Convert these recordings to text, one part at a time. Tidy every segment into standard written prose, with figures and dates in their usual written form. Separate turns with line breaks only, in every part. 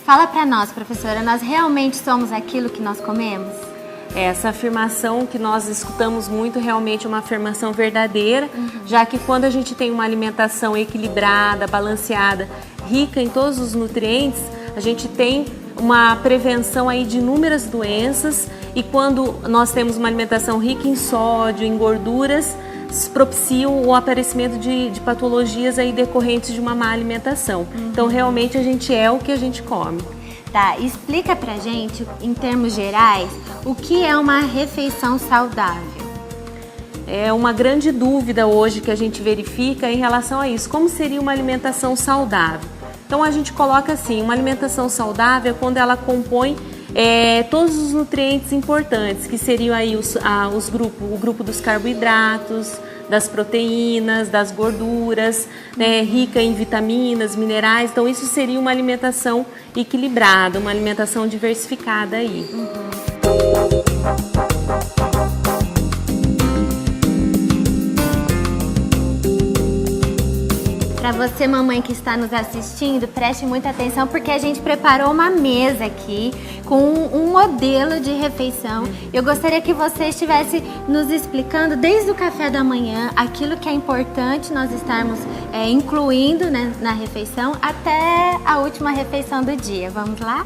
Fala para nós, professora, nós realmente somos aquilo que nós comemos?
Essa afirmação que nós escutamos muito realmente é uma afirmação verdadeira, já que quando a gente tem uma alimentação equilibrada, balanceada, rica em todos os nutrientes, a gente tem uma prevenção aí de inúmeras doenças, e quando nós temos uma alimentação rica em sódio, em gorduras, propiciam o aparecimento de patologias aí decorrentes de uma má alimentação. Então realmente a gente é o que a gente come.
Tá, explica pra gente, em termos gerais, o que é uma refeição saudável?
É uma grande dúvida hoje que a gente verifica em relação a isso. Como seria uma alimentação saudável? Então a gente coloca assim, uma alimentação saudável é quando ela compõe todos os nutrientes importantes, que seriam aí o grupo dos carboidratos, das proteínas, das gorduras, né, rica em vitaminas, minerais. Então isso seria uma alimentação equilibrada, uma alimentação diversificada aí.
Para você, mamãe que está nos assistindo, preste muita atenção porque a gente preparou uma mesa aqui com um modelo de refeição. Eu gostaria que você estivesse nos explicando desde o café da manhã aquilo que é importante nós estarmos incluindo, né, na refeição até a última refeição do dia. Vamos lá?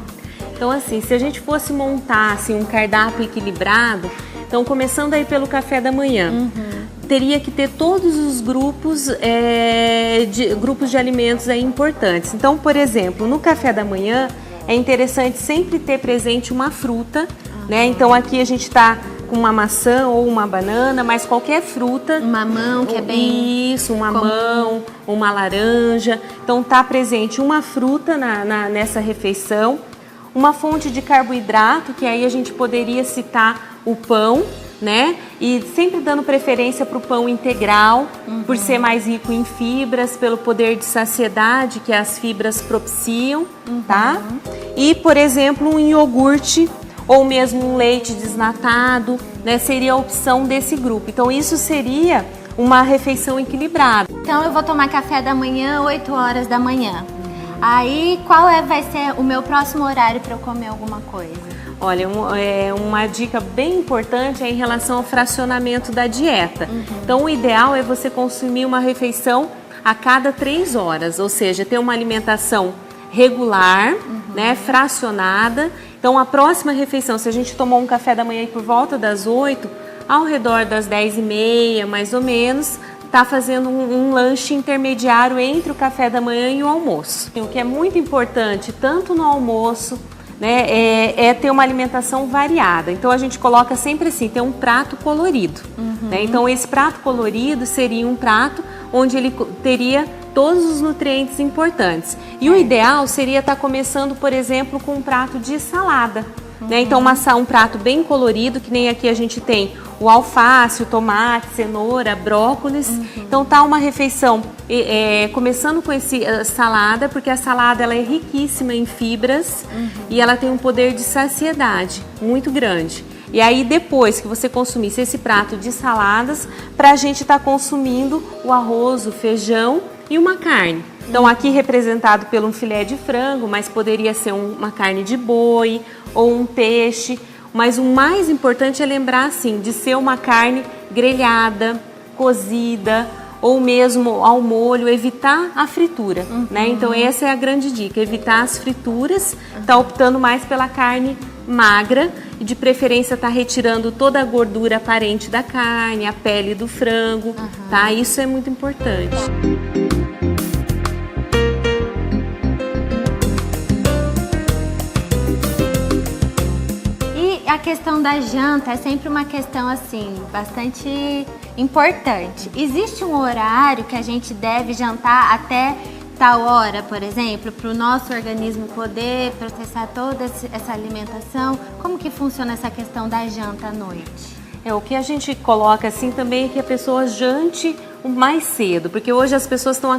Então assim, se a gente fosse montar assim, um cardápio equilibrado, então começando aí pelo café da manhã, teria que ter todos os grupos de alimentos aí importantes. Então, por exemplo, no café da manhã é interessante sempre ter presente uma fruta, né? Então aqui a gente está com uma maçã ou uma banana, mas qualquer fruta.
Um mamão, que é bem...
Isso, um mamão, uma laranja. Então tá presente uma fruta nessa refeição, uma fonte de carboidrato, que aí a gente poderia citar o pão, né? E sempre dando preferência para o pão integral, por ser mais rico em fibras, pelo poder de saciedade que as fibras propiciam, tá? E, por exemplo, um iogurte ou mesmo um leite desnatado, né? Seria a opção desse grupo. Então, isso seria uma refeição equilibrada.
Então, eu vou tomar café da manhã, 8 horas da manhã. Aí, qual vai ser o meu próximo horário para eu comer alguma coisa?
Olha, uma dica bem importante é em relação ao fracionamento da dieta. Então, o ideal é você consumir uma refeição a cada 3 horas, ou seja, ter uma alimentação regular, né, fracionada. Então, a próxima refeição, se a gente tomou um café da manhã por volta das 8, ao redor das 10h30, mais ou menos, está fazendo um lanche intermediário entre o café da manhã e o almoço. O que é muito importante, tanto no almoço, né, é ter uma alimentação variada. Então a gente coloca sempre assim, ter um prato colorido. Né? Então esse prato colorido seria um prato onde ele teria todos os nutrientes importantes. E o ideal seria estar começando, por exemplo, com um prato de salada. Né? Então um prato bem colorido, que nem aqui a gente tem o alface, o tomate, cenoura, brócolis. Então tá uma refeição começando com salada, porque a salada ela é riquíssima em fibras e ela tem um poder de saciedade muito grande. E aí depois que você consumisse esse prato de saladas, para a gente estar consumindo o arroz, o feijão e uma carne. Então aqui representado pelo um filé de frango, mas poderia ser uma carne de boi ou um peixe. Mas o mais importante é lembrar assim, de ser uma carne grelhada, cozida ou mesmo ao molho, evitar a fritura, né? Então essa é a grande dica, evitar as frituras, tá optando mais pela carne magra e de preferência tá retirando toda a gordura aparente da carne, a pele do frango, tá? Isso é muito importante.
A questão da janta é sempre uma questão assim, bastante importante. Existe um horário que a gente deve jantar até tal hora, por exemplo, para o nosso organismo poder processar toda essa alimentação? Como que funciona essa questão da janta à noite?
O que a gente coloca assim também é que a pessoa jante mais cedo, porque hoje as pessoas estão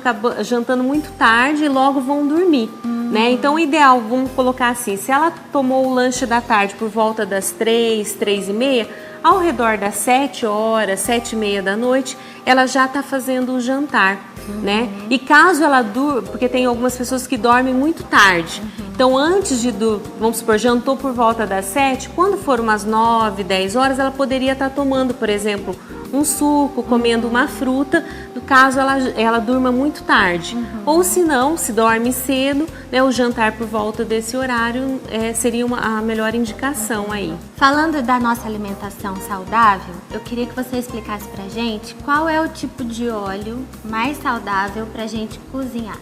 jantando muito tarde e logo vão dormir, né? Então o ideal, vamos colocar assim, se ela tomou o lanche da tarde por volta das 3, 3h30, ao redor das 7 horas, 7h30 da noite, ela já está fazendo o jantar. né? E caso ela durma, porque tem algumas pessoas que dormem muito tarde. Então, antes de, vamos supor, jantou por volta das 7, quando for umas 9, 10 horas, ela poderia estar tomando, por exemplo, um suco, comendo uma fruta, no caso ela durma muito tarde. Ou se não, se dorme cedo, né, o jantar por volta desse horário seria a melhor indicação aí.
Falando da nossa alimentação saudável, eu queria que você explicasse pra gente qual é o tipo de óleo mais saudável pra gente cozinhar.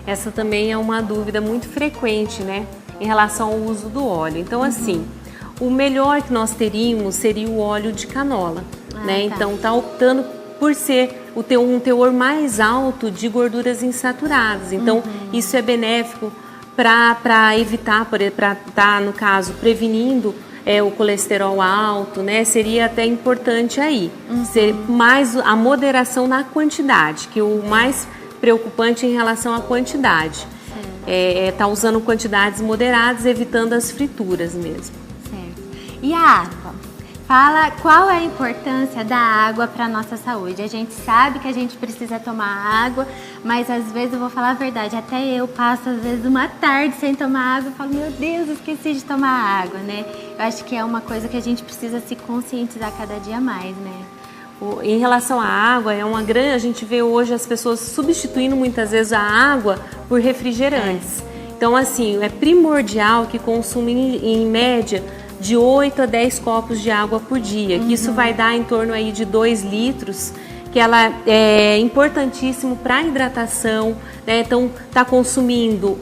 Essa também é uma dúvida muito frequente, né, em relação ao uso do óleo. Então, assim, o melhor que nós teríamos seria o óleo de canola, né?
Tá.
Então, tá optando por ser um teor mais alto de gorduras insaturadas. Então, isso é benéfico para evitar, para estar, no caso, prevenindo o colesterol alto, né? Seria até importante aí. Ser mais a moderação na quantidade, que o mais preocupante em relação à quantidade. Tá usando quantidades moderadas, evitando as frituras mesmo.
Certo. E a água? Fala qual é a importância da água para a nossa saúde. A gente sabe que a gente precisa tomar água, mas às vezes, eu vou falar a verdade, até eu passo às vezes uma tarde sem tomar água e falo, meu Deus, esqueci de tomar água, né? Eu acho que é uma coisa que a gente precisa se conscientizar cada dia mais, né?
Em relação à água, a gente vê hoje as pessoas substituindo muitas vezes a água por refrigerantes. Então, assim, é primordial que consumam em média de 8 a 10 copos de água por dia, que isso vai dar em torno aí de 2 litros, que ela é importantíssimo para a hidratação, né? Então, tá consumindo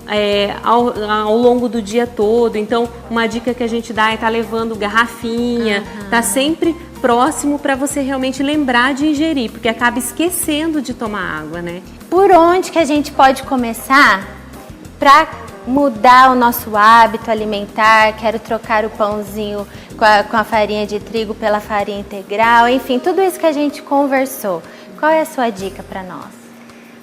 ao longo do dia todo. Então, uma dica que a gente dá é estar levando garrafinha, tá sempre próximo para você realmente lembrar de ingerir, porque acaba esquecendo de tomar água, né?
Por onde que a gente pode começar para mudar o nosso hábito alimentar? Quero trocar o pãozinho com a farinha de trigo pela farinha integral, enfim, tudo isso que a gente conversou. Qual é a sua dica para nós?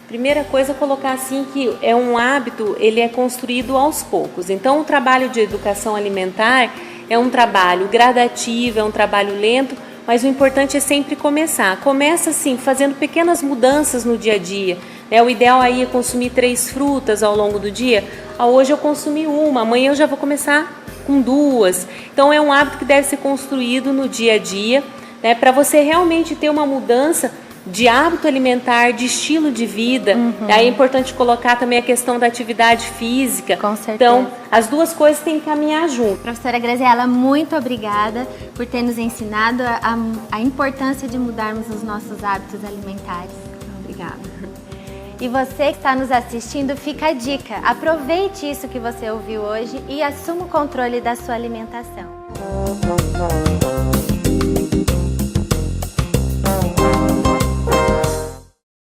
Primeira coisa, colocar assim que é um hábito, ele é construído aos poucos. Então, o trabalho de educação alimentar é um trabalho gradativo, é um trabalho lento, mas o importante é sempre começar. Começa assim, fazendo pequenas mudanças no dia a dia. O ideal aí é consumir 3 frutas ao longo do dia. Hoje eu consumi uma, amanhã eu já vou começar com 2. Então é um hábito que deve ser construído no dia a dia, né, para você realmente ter uma mudança de hábito alimentar, de estilo de vida. Aí é importante colocar também a questão da atividade física.
Com certeza.
Então, as duas coisas têm que caminhar junto.
Professora Graziela, muito obrigada por ter nos ensinado a importância de mudarmos os nossos hábitos alimentares.
Obrigada.
E você que está nos assistindo, fica a dica. Aproveite isso que você ouviu hoje e assuma o controle da sua alimentação.